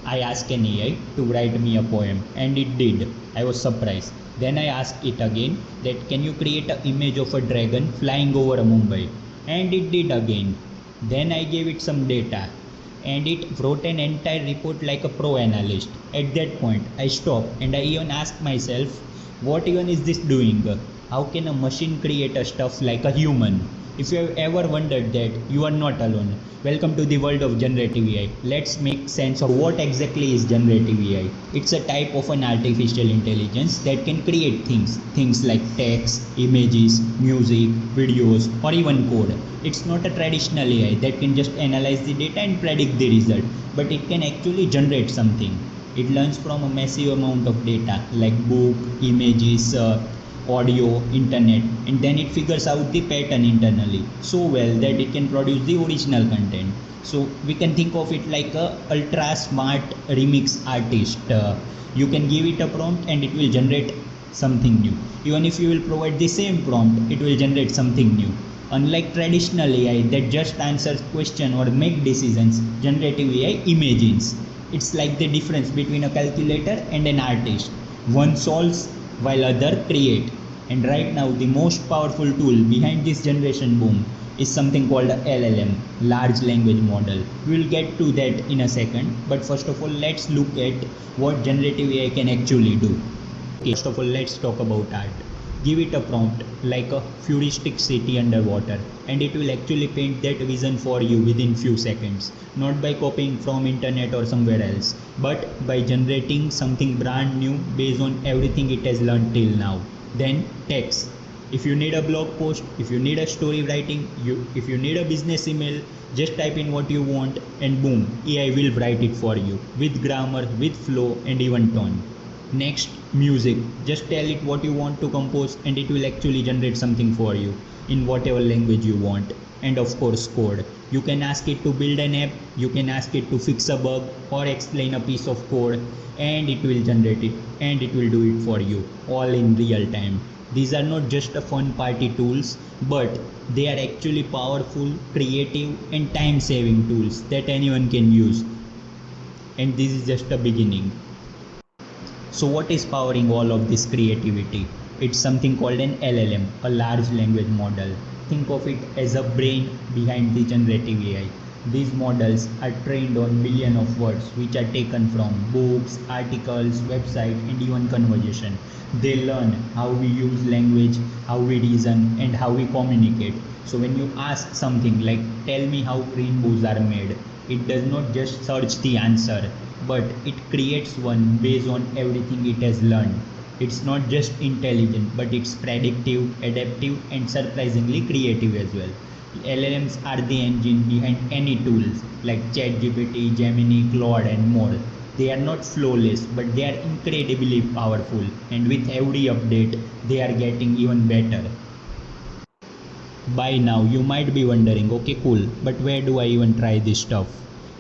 I asked an AI to write me a poem and it did. I was surprised. Then I asked it again that can you create an image of a dragon flying over Mumbai, and it did again. Then I gave it some data and it wrote an entire report like a pro analyst. At that point, I stopped and I even asked myself, what even is this doing? How can a machine create a stuff like a human? If you have ever wondered that, you are not alone. Welcome to the world of generative AI. Let's make sense of what exactly is generative AI. It's a type of an artificial intelligence that can create things like text, images, music, videos, or even code. It's not a traditional AI that can just analyze the data and predict the result, but it can actually generate something. It learns from a massive amount of data like book, images, audio, internet, and then it figures out the pattern internally so well that it can produce the original content. So we can think of it like a ultra smart remix artist. You can give it a prompt and it will generate something new. Even if you will provide the same prompt, it will generate something new. Unlike traditional AI that just answers question or make decisions, generative AI imagines. It's like the difference between a calculator and an artist. One solves while other create. And right now the most powerful tool behind this generation boom is something called a LLM, large language model. We'll get to that in a second, but first of all let's look at what generative AI can actually do. Okay, first of all let's talk about art. Give it a prompt like a futuristic city underwater and it will actually paint that vision for you within few seconds, not by copying from internet or somewhere else, but by generating something brand new based on everything it has learned till now. Then text. If you need a blog post, if you need a story writing, if you need a business email, just type in what you want and boom, AI will write it for you with grammar, with flow and even tone. Next, music. Just tell it what you want to compose and it will actually generate something for you in whatever language you want. And of course, code. You can ask it to build an app, you can ask it to fix a bug or explain a piece of code and it will generate it and it will do it for you all in real time. These are not just a fun party tools, but they are actually powerful, creative and time-saving tools that anyone can use. And this is just a beginning. So what is powering all of this creativity? It's something called an LLM, a large language model. Think of it as a brain behind the generative AI. These models are trained on millions of words which are taken from books, articles, websites and even conversation. They learn how we use language, how we reason and how we communicate. So when you ask something like tell me how rainbows are made, it does not just search the answer, but it creates one based on everything it has learned. It's not just intelligent, but it's predictive, adaptive and surprisingly creative as well. LLMs are the engine behind any tools like ChatGPT, Gemini, Claude and more. They are not flawless, but they are incredibly powerful and with every update they are getting even better. By now you might be wondering, okay cool, but where do I even try this stuff?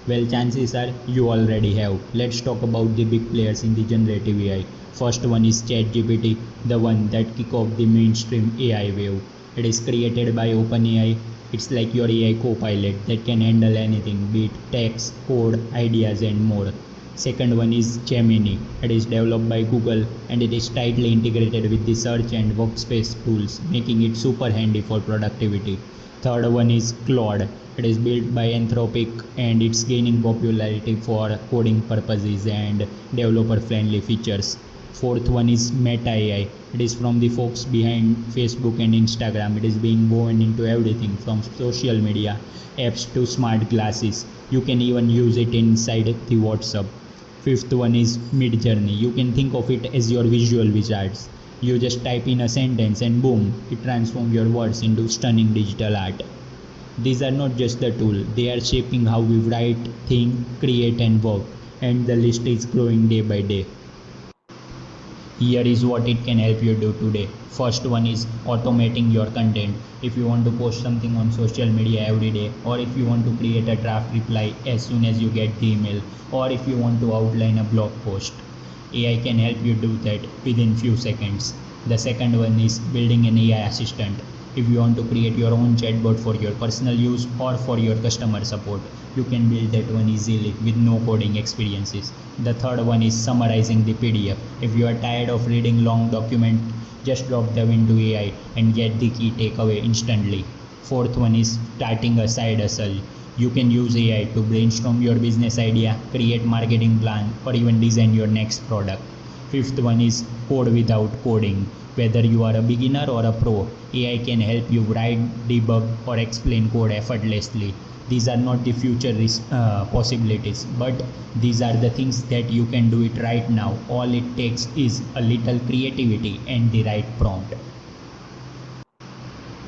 Well, chances are you already have. Let's talk about the big players in the generative AI. First one is ChatGPT, the one that kick off the mainstream AI wave. It is created by OpenAI. It's like your AI co-pilot that can handle anything, be it text, code, ideas and more. Second one is Gemini. It is developed by Google and it is tightly integrated with the search and workspace tools, making it super handy for productivity. Third one is Claude. It is built by Anthropic and it's gaining popularity for coding purposes and developer friendly features. Fourth one is Meta AI. It is from the folks behind Facebook and Instagram. It is being woven into everything from social media apps to smart glasses. You can even use it inside the WhatsApp. Fifth one is MidJourney. You can think of it as your visual wizards. You just type in a sentence and boom, it transforms your words into stunning digital art. These are not just the tool, they are shaping how we write, think, create and work, and the list is growing day by day. Here is what it can help you do today. First one is automating your content. If you want to post something on social media every day, or if you want to create a draft reply as soon as you get the email, or if you want to outline a blog post, AI can help you do that within few seconds. The second one is building an AI assistant. If you want to create your own chatbot for your personal use or for your customer support, You can build that one easily with no coding experiences. The third one is summarizing the PDF. If you are tired of reading long document, just drop them into AI and get the key takeaway instantly. Fourth one is starting a side hustle. You can use AI to brainstorm your business idea, create marketing plan, or even design your next product. Fifth one is code without coding. Whether you are a beginner or a pro, AI can help you write, debug, or explain code effortlessly. These are not the future possibilities, but these are the things that you can do it right now. All it takes is a little creativity and the right prompt.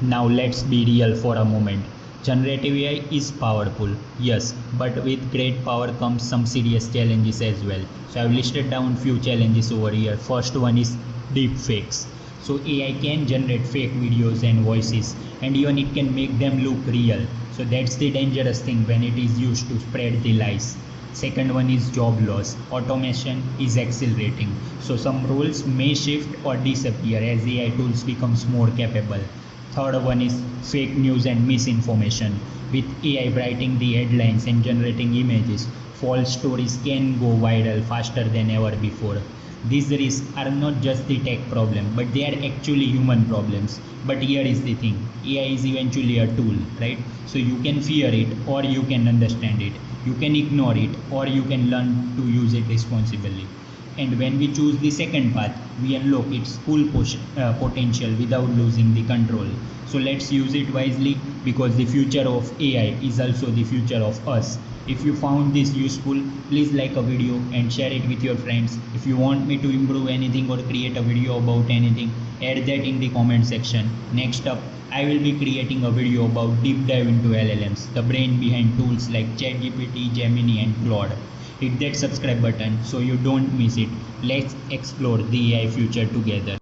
Now let's be real for a moment. Generative AI is powerful, yes, but with great power comes some serious challenges as well. So I've listed down few challenges over here. First one is deep fakes. So AI can generate fake videos and voices, and even it can make them look real. So that's the dangerous thing when it is used to spread the lies. Second one is job loss. Automation is accelerating. So some roles may shift or disappear as AI tools becomes more capable. Third one is fake news and misinformation. With AI writing the headlines and generating images, false stories can go viral faster than ever before. These risks are not just the tech problem, but they are actually human problems. But here is the thing, AI is eventually a tool, right? So you can fear it or you can understand it. You can ignore it or you can learn to use it responsibly. And when we choose the second path, we unlock its full potential without losing the control. So let's use it wisely, because the future of AI is also the future of us. If you found this useful, please like a video and share it with your friends. If you want me to improve anything or create a video about anything, add that in the comment section. Next up, I will be creating a video about deep dive into LLMs, the brain behind tools like ChatGPT, Gemini and Claude. Hit that subscribe button so you don't miss it. Let's explore the AI future together.